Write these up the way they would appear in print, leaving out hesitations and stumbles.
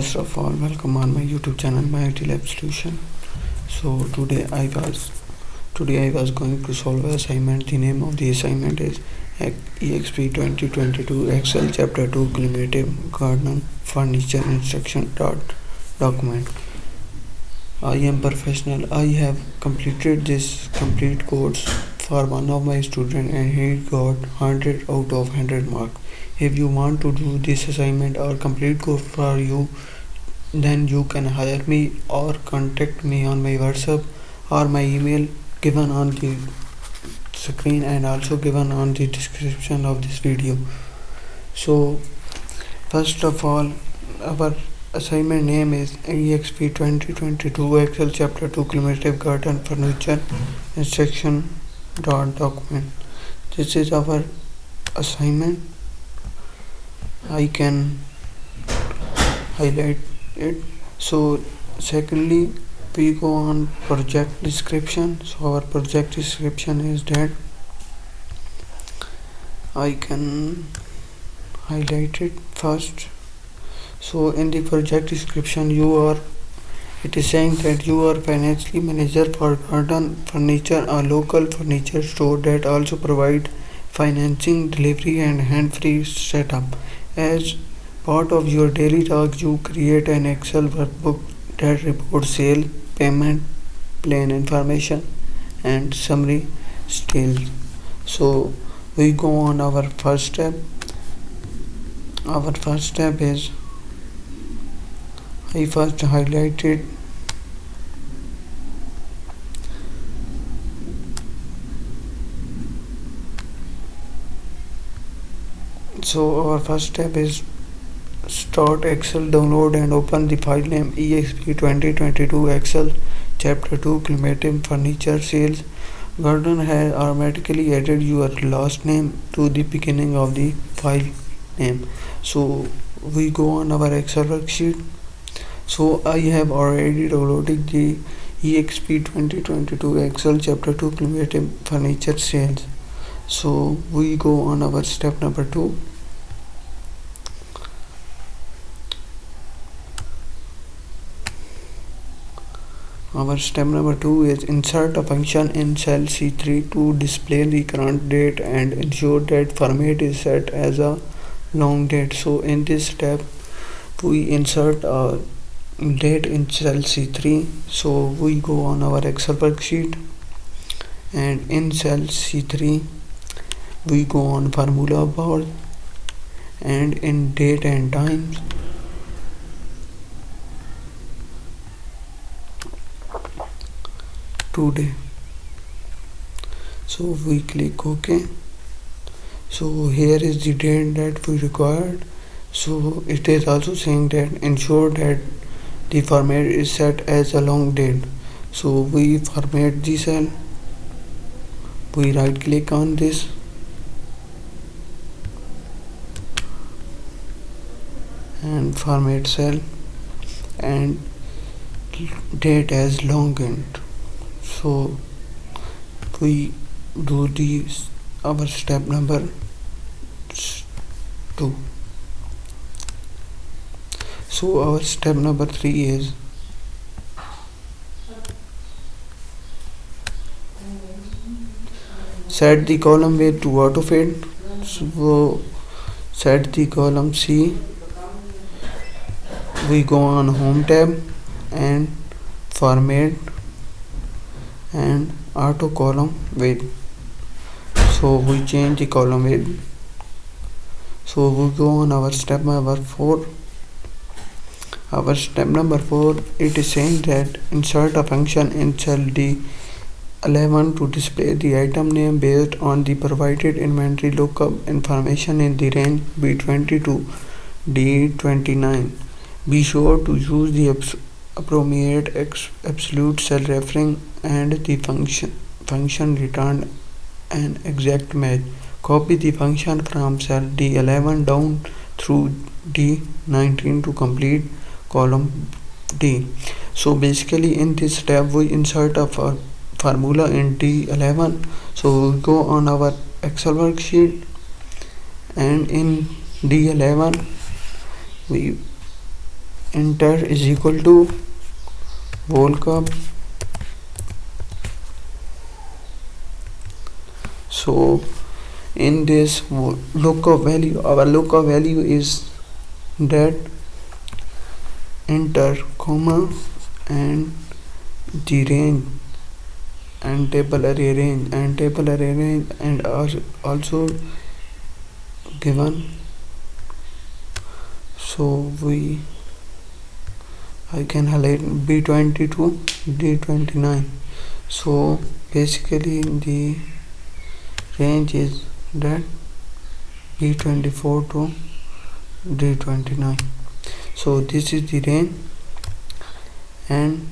First of all, welcome on my YouTube channel, my IT Lab Solution. So today I was going to solve an assignment. The name of the assignment is Exp22 Excel Chapter 2 Cumulative Garden Furniture Instruction document. I am professional. I have completed this complete course for one of my students and he got 100 out of 100 mark. If you want to do this assignment or complete course for you, then you can hire me or contact me on my WhatsApp or my email given on the screen and also given on the description of this video. So first of all, our assignment name is EXP 2022 Excel Chapter 2 Cumulative Garten Furniture Instruction document. This is our assignment. I can highlight it. So secondly, we go on project description. So our project description is that I can highlight it first. So in the project description it is saying that you are financially manager for Garten Furniture, a local furniture store that also provide financing, delivery and hand-free setup. As part of your daily tasks, you create an Excel workbook that reports sale, payment, plan information and summary details. So we go on our first step. Our first step is I first highlighted our first step is start Excel, download and open the file name exp2022 Excel Chapter 2 Cumulative Furniture Sales. Garden has automatically added your last name to the beginning of the file name. So we go on our Excel worksheet. So I have already downloaded the EXP2022 Excel Chapter 2 Cumulative Furniture Sales. So we go on our step number 2. Our step number 2 is insert a function in cell C3 to display the current date and ensure that format is set as a long date. So in this step we insert a date in cell C3. So we go on our Excel worksheet and in cell C3 we go on formula bar and in date and times today. So we click OK. So here is the date that we required. So it is also saying that ensure that the format is set as a long date. So we format the cell. We right click on this and format cell and date as long int. So we do our step number 2. So our step number 3 is set the column weight to autofit. So set the column C. We go on home tab and format and auto column weight. So we change the column weight. So we go on our step number 4. Our step number 4, it is saying that insert a function in cell D11 to display the item name based on the provided inventory lookup information in the range B20 to D29. Be sure to use the appropriate absolute cell referring and the function return an exact match. Copy the function from cell D11 down through D19 to complete column D. So basically in this step we insert a formula in D11. So we go on our Excel worksheet and in D11 we enter is equal to whole cup. So in this lookup value, our lookup value is that enter comma and the range and table array range and also given. So I can highlight B20 to D29. So basically the range is that B24 to D29. So this is the range, and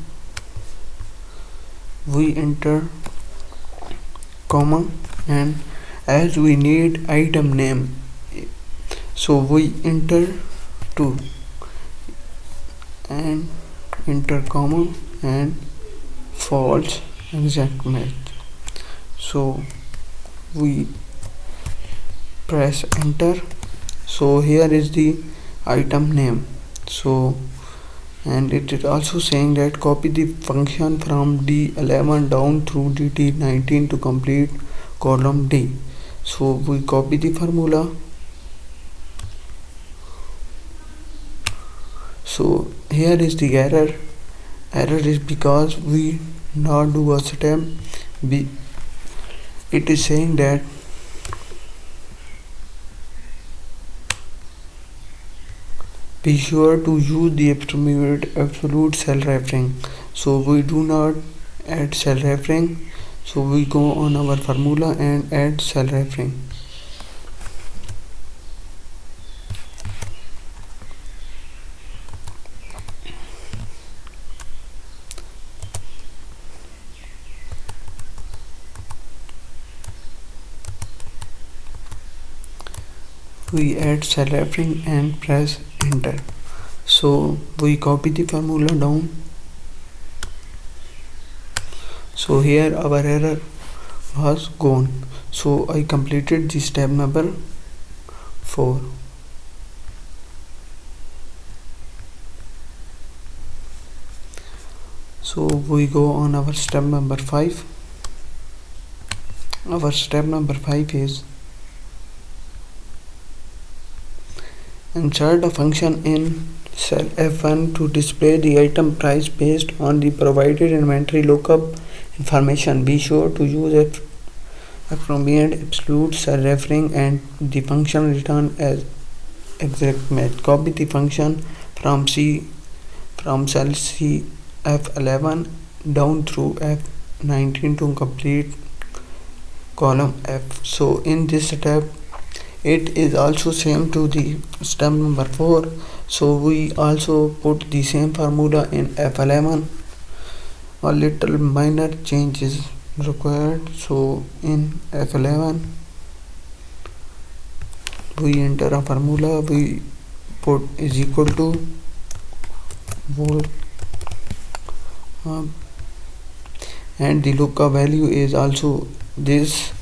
we enter comma, and as we need item name, so we enter 2 and enter comma and false exact match. So we press enter. So here is the item name. So and it is also saying that copy the function from D11 down through DT19 to complete column D. So we copy the formula. So here is the error is because we not do a step. It is saying that be sure to use the absolute cell referring. So we do not add cell referring, so we go on our formula and add cell referring. We add cell referring and press enter. So we copy the formula down. So here our error was gone. So I completed the step number 4. So we go on our step number 5. Our step number 5 is insert a function in cell F1 to display the item price based on the provided inventory lookup information. Be sure to use appropriate absolute cell referring and the function return as exact match. Copy the function from cell C F11 down through F19 to complete column F. So in this step it is also same to the step number 4. So we also put the same formula in F11. A little minor change is required. So in F11 we enter a formula, we put is equal to volt and the lookup value is also this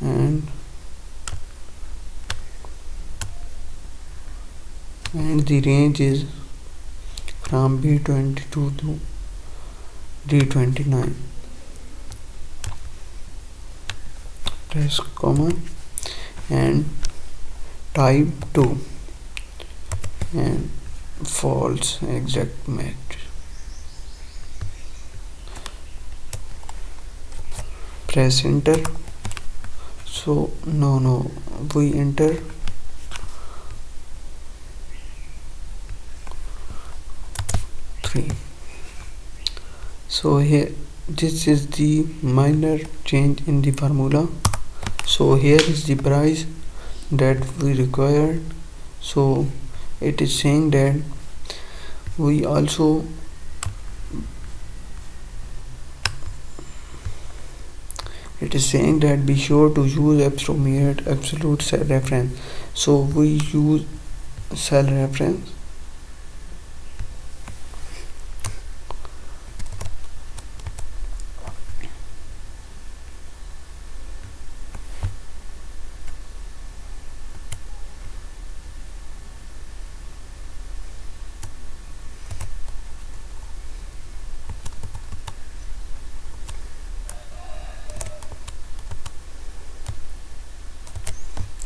and the range is from B22 to D29. Press comma and type 2 and false exact match. Press enter. So no we enter so here this is the minor change in the formula. So here is the price that we required. So it is saying that we also it is saying that be sure to use absolute cell reference. So we use cell reference.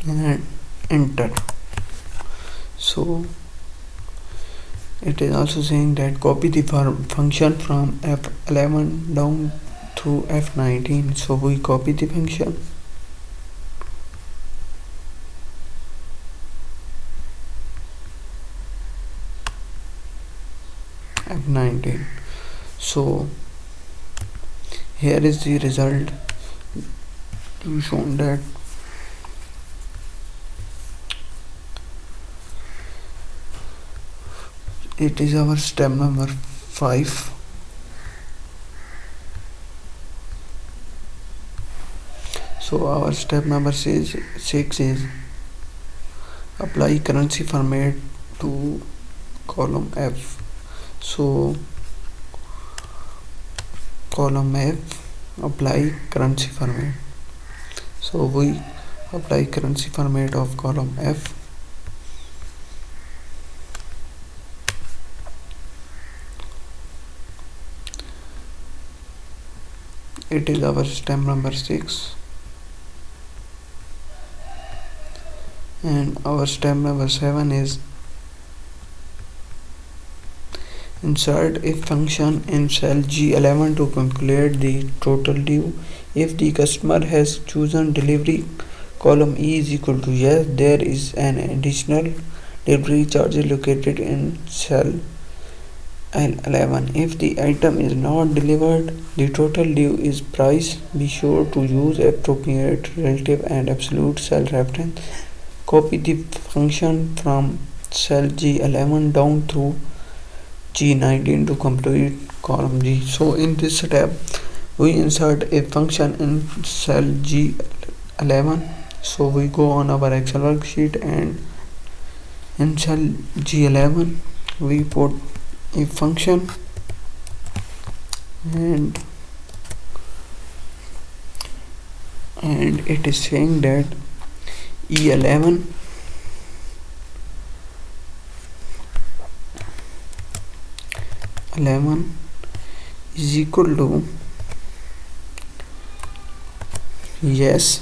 and enter. So it is also saying that copy the function from F11 down through F19. So we copy the function F19. So here is the result to shown that it is our step number 5. So our step number 6 is apply currency format to column F. So column F, apply currency format. So we apply currency format of column F. It is our step number 6. And our step number 7 is insert a function in cell G11 to calculate the total due. If the customer has chosen delivery column E is equal to yes, there is an additional delivery charge located in cell L11. If the item is not delivered, the total due is price. Be sure to use appropriate relative and absolute cell reference. Copy the function from cell G11 down through G19 to complete column G. So in this step we insert a function in cell G11. So we go on our Excel worksheet and in cell G11 we put a function and it is saying that E11 is equal to yes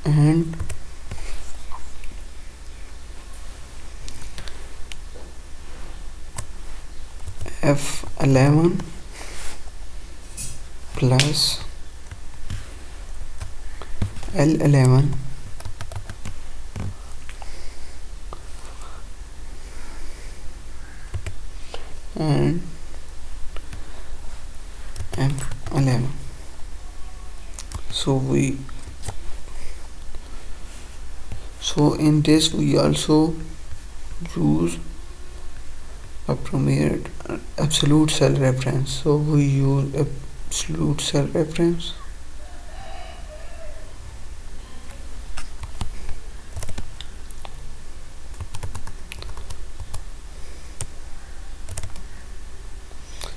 and F11 plus L11 and F11. So in this we also use appropriate absolute cell reference. So we use absolute cell reference.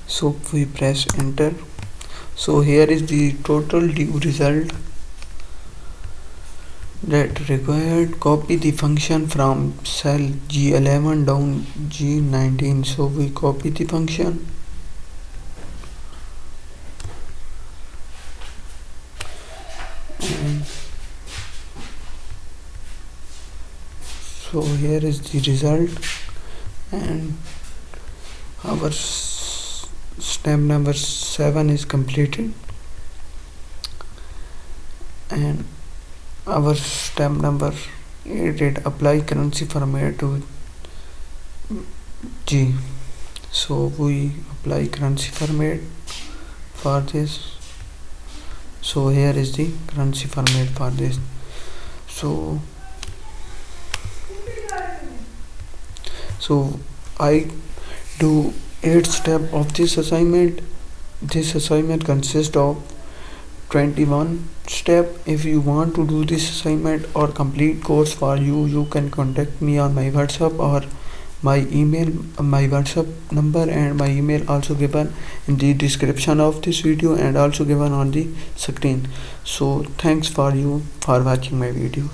So we press enter. So here is the total due result that required. Copy the function from cell G11 down G19. So we copy the function and so here is the result and our step number 7 is completed and our step number 8 is apply currency format to G. So we apply currency format for this. So here is the currency format for this. So I do 8 steps of this assignment. This assignment consists of 21 steps. If you want to do this assignment or complete course for you can contact me on my WhatsApp or my email. My WhatsApp number and my email also given in the description of this video and also given on the screen. So thanks for you for watching my video.